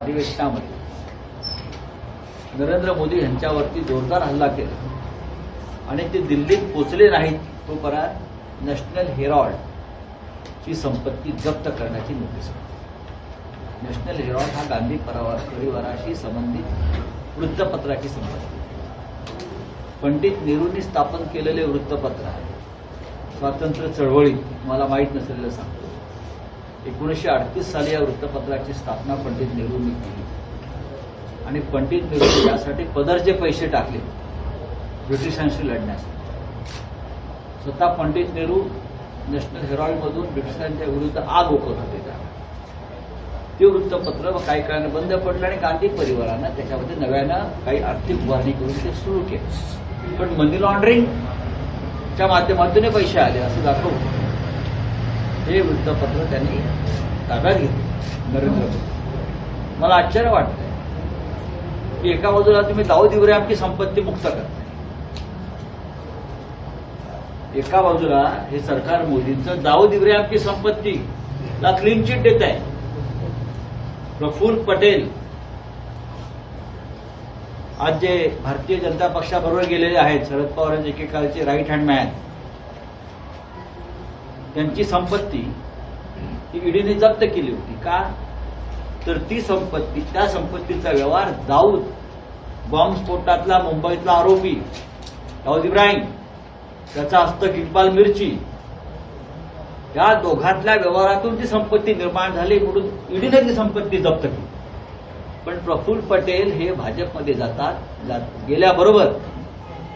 अधिवेशनामध्ये नरेंद्र मोदी यांच्यावरती जोरदार हल्ला केला आणि ते दिल्लीत पोचले नाहीत तोपर्यंत नॅशनल हेराल्ड ची संपत्ती जप्त करण्याची नोटीस. नॅशनल हेराल्ड हा गांधी परिवाराशी संबंधित वृत्तपत्राची संपत्ती. पंडित नेहरूंनी स्थापन केलेले वृत्तपत्र आहे. स्वातंत्र्य चळवळीत मला माहीत नसलेलं सांगतो 1938 साली या वृत्तपत्राची स्थापना पंडित नेहरूंनी केली आणि पंडित नेहरू यासाठी पदरचे पैसे टाकले ब्रिटिशांशी लढण्यासाठी. स्वतः पंडित नेहरू नॅशनल हेराल्डमधून ब्रिटिशांच्या विरुद्ध आग ओकत होते. ते वृत्तपत्र काही काळाने बंद पडलं आणि गांधी परिवारानं त्याच्यामध्ये नव्यानं काही आर्थिक उभारणी करून ते सुरू केले. पण मनी लॉन्ड्रिंगच्या माध्यमातून पैसे आले असं दाखवलं. हे वृत्तपत्र त्यांनी ताब्यात घेतलं नरेंद्र मोदी. मला आश्चर्य वाटतंय की एका बाजूला तुम्ही दाऊद इब्राहिमची संपत्ती मुक्त करताय, एका बाजूला हे सरकार मोदींचं दाऊद इब्राहिमची संपत्तीला क्लीन चिट देत आहे. प्रफुल्ल पटेल आज जे भारतीय जनता पक्षाबरोबर गेलेले आहेत, शरद पवारांचे एकेकाळचे राईट हँड मॅन, त्यांची संपत्ती ही ईडीने जप्त केली होती. का तर ती संपत्ती, त्या संपत्तीचा व्यवहार दाऊद बॉम्बस्फोटातला मुंबईतला आरोपी दाऊद इब्राहिम, त्याचा हस्तक इक्बाल मिर्ची, या दोघातल्या व्यवहारातून ती संपत्ती निर्माण झाली म्हणून ईडीने ती संपत्ती जप्त केली. पण प्रफुल्ल पटेल हे भाजपमध्ये गेल्याबरोबर